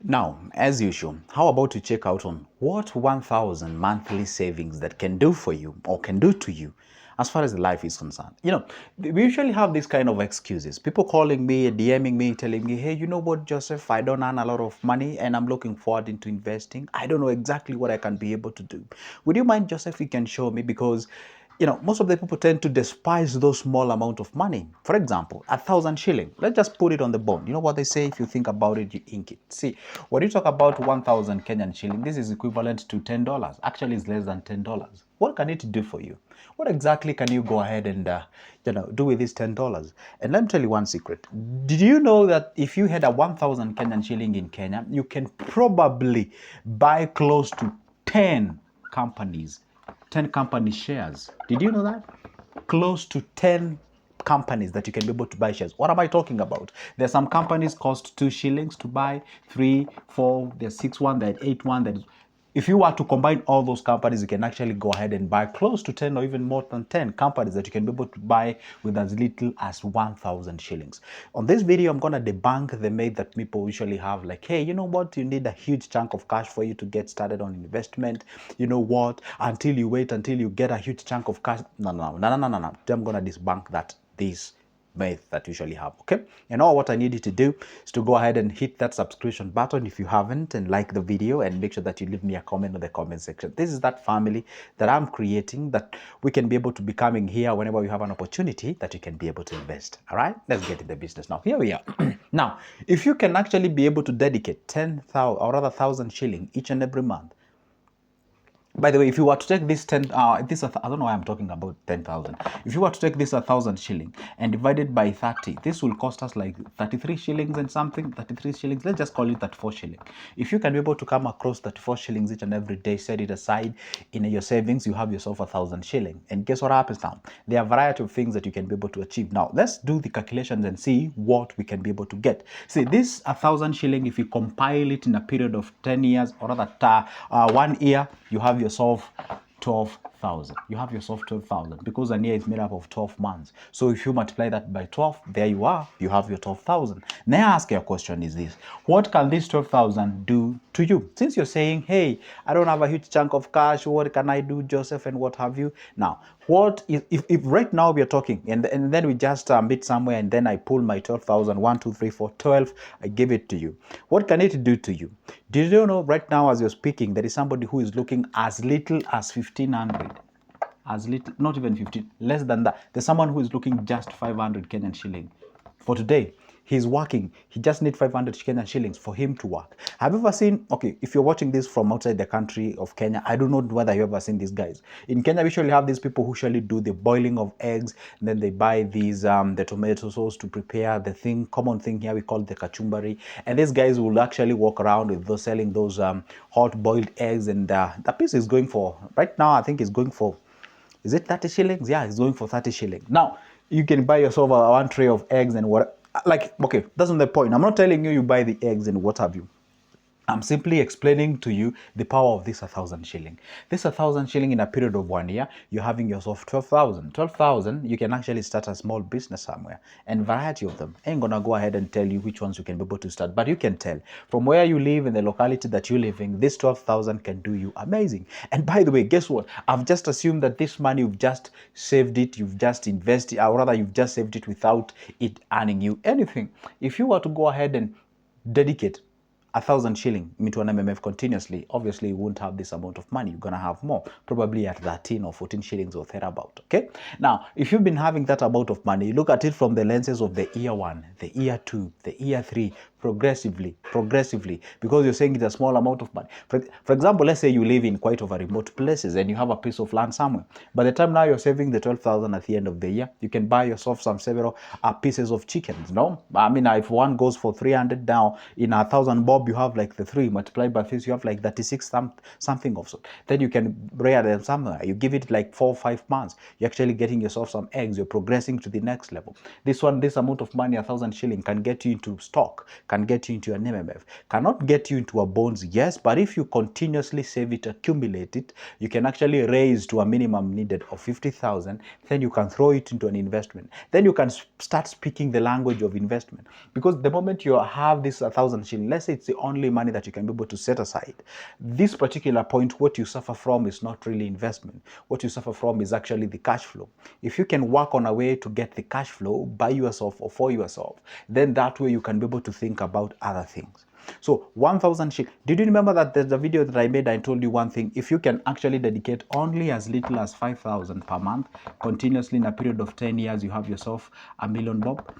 Now, as usual, how about you check out on what 1000 monthly savings that can do for you or can do to you as far as the life is concerned. We usually have these kind of excuses. People calling me, DMing me, telling me, hey, you know what, Joseph, I don't earn a lot of money and I'm looking forward into investing. I don't know exactly what I can be able to do. Would you mind, Joseph, you can show me? Because most of the people tend to despise those small amount of money. For example, 1,000 shilling. Let's just put it on the bone. You know what they say? If you think about it, you ink it. See, when you talk about 1,000 Kenyan shilling, this is equivalent to $10. Actually, it's less than $10. What can it do for you? What exactly can you go ahead and do with this $10? And let me tell you one secret. Did you know that if you had a 1,000 Kenyan shilling in Kenya, you can probably buy close to 10 companies 10 company shares. Did you know that? Close to 10 companies that you can be able to buy shares. What am I talking about? There's some companies cost 2 shillings to buy, 3, 4, there's 6 one, there's 8 one, there's if you were to combine all those companies, you can actually go ahead and buy close to 10 or even more than 10 companies that you can be able to buy with as little as 1,000 shillings. On this video, I'm going to debunk the myth that people usually have like, hey, you know what? You need a huge chunk of cash for you to get started on investment. You know what? Until you wait until you get a huge chunk of cash. No. I'm going to debunk this myth that usually have. Okay, and all what I need you to do is to go ahead and hit that subscription button if you haven't, and like the video, and make sure that you leave me a comment in the comment section. This is that family that I'm creating, that we can be able to be coming here whenever we have an opportunity that you can be able to invest. All right, let's get in the business now. Here we are. Now, if you can actually be able to dedicate 10,000 or rather 1,000 shilling each and every month. By the way, if you were to take this I don't know why I'm talking about 10,000. If you were to take this 1,000 shilling and divide it by 30, this will cost us like 33 shillings and something. 33 shillings. Let's just call it 34 shilling. If you can be able to come across 34 shillings each and every day, set it aside in your savings, you have yourself 1,000 shilling. And guess what happens now? There are a variety of things that you can be able to achieve. Now, let's do the calculations and see what we can be able to get. See, this 1,000 shilling, if you compile it in a period of 10 years or rather 1 year, you have yourself 12,000. You have yourself 12,000 because a year is made up of 12 months. So if you multiply that by 12, there you are. You have your 12,000. Now I ask you a question is this. What can this 12,000 do to you? Since you're saying, hey, I don't have a huge chunk of cash, what can I do, Joseph, and what have you? Now, what is, if right now we are talking and then we just meet somewhere and then I pull my 12,000, 1, 2, 3, 4, 12, I give it to you. What can it do to you? Did you know right now as you're speaking, there is somebody who is looking as little as 1,500, as little, not even 15, less than that. There's someone who is looking just 500 Kenyan shilling for today. He's working. He just needs 500 Kenyan shillings for him to work. Have you ever seen, okay, if you're watching this from outside the country of Kenya, I don't know whether you've ever seen these guys. In Kenya, we usually have these people who usually do the boiling of eggs, and then they buy these, the tomato sauce to prepare the thing, common thing here, we call the kachumbari. And these guys will actually walk around with those, selling those hot boiled eggs, and the piece is going for, right now, I think it's going for, is it 30 shillings? Yeah, it's going for 30 shillings. Now, you can buy yourself one tray of eggs and what, like, okay, that's not the point. I'm not telling you buy the eggs and what have you. I'm simply explaining to you the power of this 1,000 shilling. This 1,000 shilling in a period of 1 year, you're having yourself 12,000. 12,000, you can actually start a small business somewhere, and variety of them. I ain't gonna go ahead and tell you which ones you can be able to start, but you can tell from where you live in the locality that you live in, this 12,000 can do you amazing. And by the way, guess what? I've just assumed that this money you've just saved it, you've just invested, or rather, you've just saved it without it earning you anything. If you were to go ahead and dedicate 1,000 shilling into an MMF continuously, obviously you won't have this amount of money. You're gonna have more, probably at 13 or 14 shillings or thereabout. Okay. Now, if you've been having that amount of money, you look at it from the lenses of the year 1, the year 2, the year 3, progressively, because you're saying it's a small amount of money. For example, let's say you live in quite over remote places and you have a piece of land somewhere. By the time now you're saving the 12,000 at the end of the year, you can buy yourself some several pieces of chickens. No, I mean, if one goes for 300 now, in 1,000 bob, you have like the 3 multiplied by 6, you have like 36 something of so. Then you can rear them somewhere. You give it like 4 or 5 months. You're actually getting yourself some eggs. You're progressing to the next level. This amount of money, 1,000 shilling, can get you into stock, can get you into an MMF. Cannot get you into a bonds, yes, but if you continuously save it, accumulate it, you can actually raise to a minimum needed of 50,000, then you can throw it into an investment. Then you can start speaking the language of investment. Because the moment you have this 1,000 shilling, let's say it's the only money that you can be able to set aside, this particular point, what you suffer from is not really investment. What you suffer from is actually the cash flow. If you can work on a way to get the cash flow by yourself or for yourself, then that way you can be able to think about other things. So 1,000 shillings. Did you remember that there's a video that I made? I told you one thing. If you can actually dedicate only as little as 5,000 per month, continuously in a period of 10 years, you have yourself a million bob.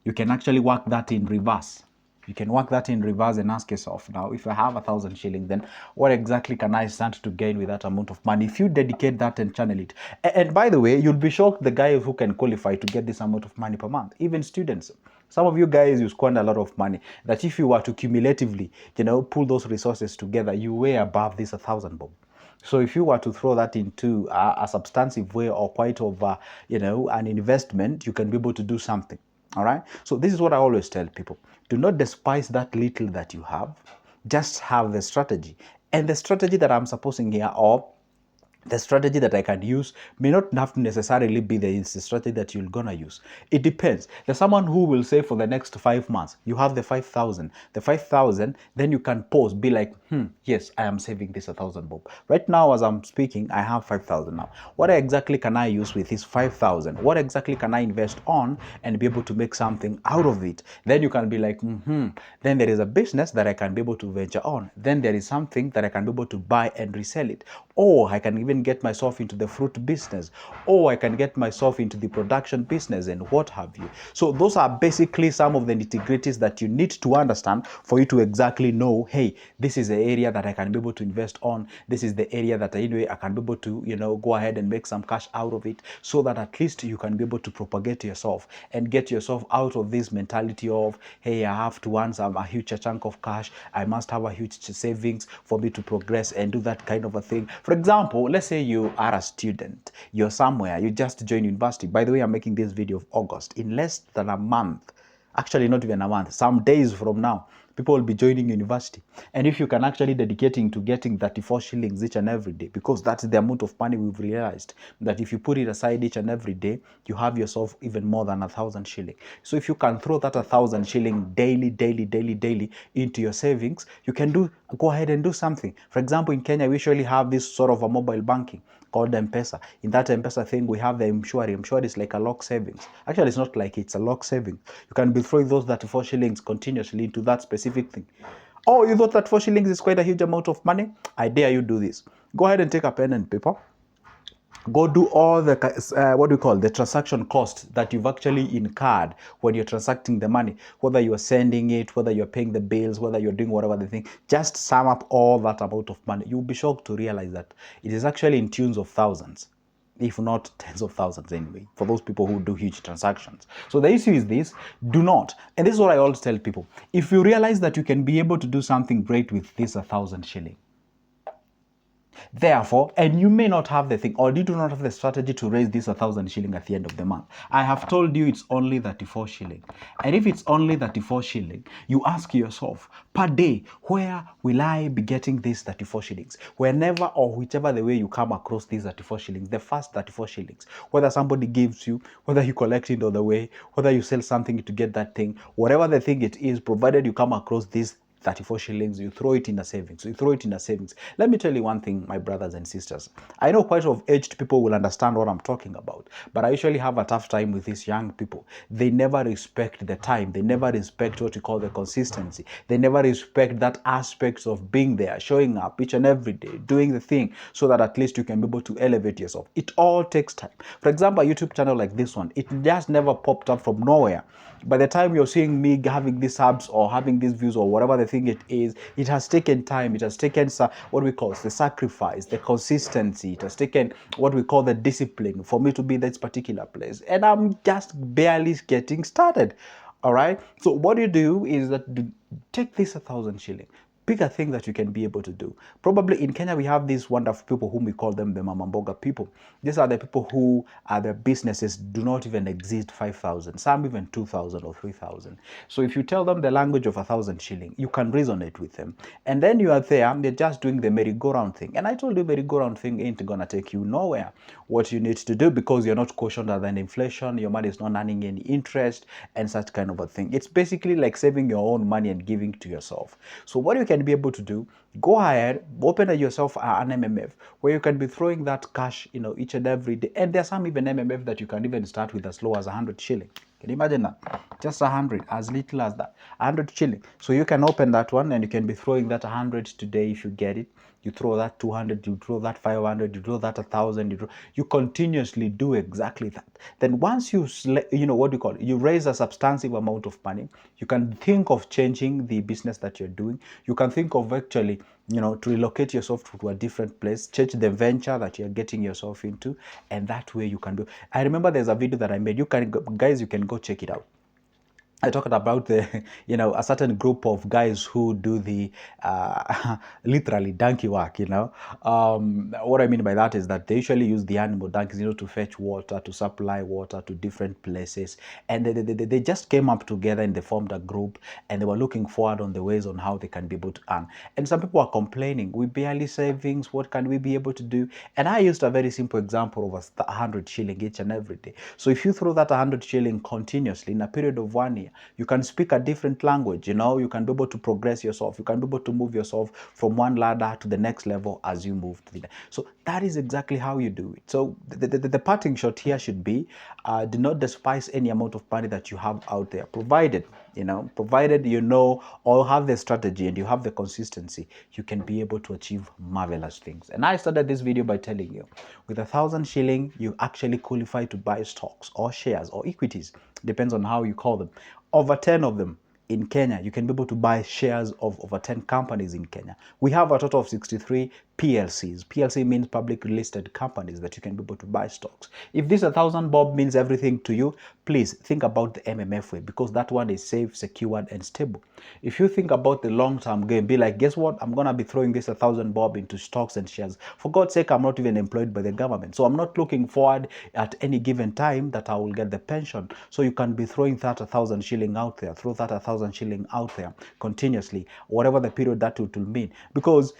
You can actually work that in reverse. You can work that in reverse and ask yourself, now, if I have 1,000 shillings, then what exactly can I stand to gain with that amount of money? If you dedicate that and channel it. And by the way, you'll be shocked the guy who can qualify to get this amount of money per month. Even students. Some of you guys, you squander a lot of money that if you were to cumulatively, pull those resources together, you way above this 1,000 bob. So if you were to throw that into a substantive way or quite of, an investment, you can be able to do something. All right. So this is what I always tell people. Do not despise that little that you have. Just have the strategy. And the strategy that I'm supposing here, or the strategy that I can use, may not have to necessarily be the strategy that you're gonna use. It depends. There's someone who will say for the next 5 months, you have the 5,000. The 5,000, then you can pause, be like, yes, I am saving this 1,000 bob. Right now, as I'm speaking, I have 5,000 now. What exactly can I use with this 5,000? What exactly can I invest on and be able to make something out of it? Then you can be like, then there is a business that I can be able to venture on. Then there is something that I can be able to buy and resell it. Or I can even get myself into the fruit business, or I can get myself into the production business and what have you. So those are basically some of the nitty-gritties that you need to understand for you to exactly know, hey, this is the area that I can be able to invest on. This is the area that anyway I can be able to, go ahead and make some cash out of it, so that at least you can be able to propagate yourself and get yourself out of this mentality of, hey, I have to earn a huge chunk of cash. I must have a huge savings for me to progress and do that kind of a thing. For example, let's say you are a student, you're somewhere, you just joined university. By the way, I'm making this video of August. In less than a month, actually not even a month, some days from now, people will be joining university. And if you can actually dedicating to getting 34 shillings each and every day, because that's the amount of money we've realized, that if you put it aside each and every day, you have yourself even more than 1,000 shilling. So if you can throw that 1,000 shilling daily into your savings, you can go ahead and do something. For example, in Kenya, we usually have this sort of a mobile banking called M-Pesa. In that M-Pesa thing, we have the M-Shwari. M-Shwari is like a lock savings. Actually, it's not like it's a lock saving. You can be throwing those 34 shillings continuously into that specific thing. Oh, you thought that 4 shillings is quite a huge amount of money? I dare you do this. Go ahead and take a pen and paper. Go do all the the transaction cost that you've actually incurred when you're transacting the money, whether you're sending it, whether you're paying the bills, whether you're doing whatever the thing. Just sum up all that amount of money. You'll be shocked to realize that it is actually in tunes of thousands, if not tens of thousands anyway, for those people who do huge transactions. So the issue is this: do not, and this is what I always tell people, if you realize that you can be able to do something great with this 1,000 shilling, therefore, and you may not have the thing, or you do not have the strategy to raise this 1,000 shilling at the end of the month. I have told you it's only 34 shilling. And if it's only 34 shilling, you ask yourself, per day, where will I be getting these 34 shillings? Whenever or whichever the way you come across these 34 shillings, the first 34 shillings, whether somebody gives you, whether you collect it on the way, whether you sell something to get that thing, whatever the thing it is, provided you come across this 34 shillings, you throw it in a savings. You throw it in a savings. Let me tell you one thing, my brothers and sisters. I know quite of aged people will understand what I'm talking about, but I usually have a tough time with these young people. They never respect the time. They never respect what you call the consistency. They never respect that aspect of being there, showing up each and every day, doing the thing so that at least you can be able to elevate yourself. It all takes time. For example, a YouTube channel like this one, it just never popped up from nowhere. By the time you're seeing me having these subs or having these views or whatever the thing it is, it has taken time. It has taken what we call the sacrifice, the consistency. It has taken what we call the discipline for me to be in this particular place. And I'm just barely getting started. All right. So what you do is that take this 1,000 shilling. bigger thing that you can be able to do. Probably in Kenya, we have these wonderful people whom we call them the Mama Mboga people. These are the people who their businesses do not even exist 5,000, some even 2,000 or 3,000. So if you tell them the language of 1,000 shilling, you can resonate with them. And then you are there, they're just doing the merry-go-round thing. And I told you merry-go-round thing ain't gonna take you nowhere. What you need to do, because you're not cautioned than inflation, your money is not earning any interest and such kind of a thing. It's basically like saving your own money and giving to yourself. So what you can be able to do, go ahead, open yourself an MMF where you can be throwing that cash, each and every day. And there's some even MMF that you can even start with as low as 100 shilling. Can you imagine that? Just 100, as little as that, 100 shilling. So you can open that one and you can be throwing that 100 today if you get it. You throw that 200, you throw that 500, you throw that 1,000, you continuously do exactly that. Then once you, what do you call it? You raise a substantive amount of money, you can think of changing the business that you're doing. You can think of actually, to relocate yourself to a different place, change the venture that you're getting yourself into, and that way you can do. I remember there's a video that I made. You can, guys, you can go check it out. I talked about the, a certain group of guys who do the literally donkey work, What I mean by that is that they usually use the animal donkeys, to fetch water, to supply water to different places. And they just came up together and they formed a group and they were looking forward on the ways on how they can be able to earn. And some people are complaining, we barely savings, what can we be able to do? And I used a very simple example of 100 shilling each and every day. So if you throw that 100 shilling continuously in a period of 1 year, you can speak a different language, you can be able to progress yourself, you can be able to move yourself from one ladder to the next level as you move to the next. So that is exactly how you do it. So the parting shot here should be, do not despise any amount of money that you have out there, provided or have the strategy and you have the consistency, you can be able to achieve marvelous things. And I started this video by telling you, with 1,000 shilling, you actually qualify to buy stocks or shares or equities, depends on how you call them. Over 10 of them in Kenya, you can be able to buy shares of over 10 companies in Kenya. We have a total of 63 PLCs. PLC means publicly listed companies that you can be able to buy stocks. If this 1,000 bob means everything to you, please think about the MMF way, because that one is safe, secured, and stable. If you think about the long-term game, be like, guess what? I'm going to be throwing this 1,000 bob into stocks and shares. For God's sake, I'm not even employed by the government. So I'm not looking forward at any given time that I will get the pension. So you can be throwing that 1,000 shilling out there, throw that 1,000 shilling out there continuously, whatever the period that it will mean. Because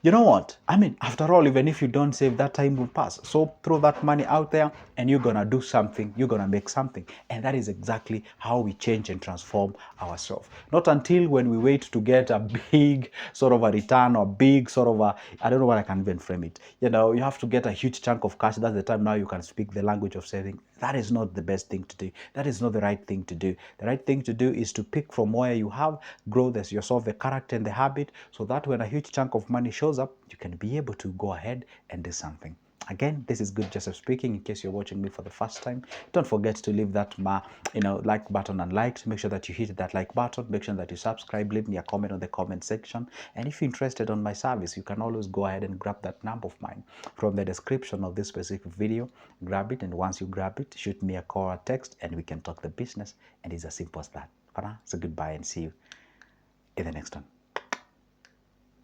you know what? I mean, after all, even if you don't save, that time will pass. So throw that money out there and you're going to do something. You're going to make something. And that is exactly how we change and transform ourselves. Not until when we wait to get a big sort of a return or big sort of I don't know what I can even frame it. You have to get a huge chunk of cash. That's the time now you can speak the language of saving. That is not the best thing to do. That is not the right thing to do. The right thing to do is to pick from where you have, grow yourself the character and the habit, so that when a huge chunk of money shows up, you can be able to go ahead and do something. Again, this is Good Joseph speaking. In case you're watching me for the first time, don't forget to leave that like button and liked. Make sure that you hit that like button. Make sure that you subscribe. Leave me a comment on the comment section. And if you're interested on my service, you can always go ahead and grab that number of mine from the description of this specific video. Grab it, and once you grab it, shoot me a call or text, and we can talk the business. And it's as simple as that. For now, so goodbye and see you in the next one.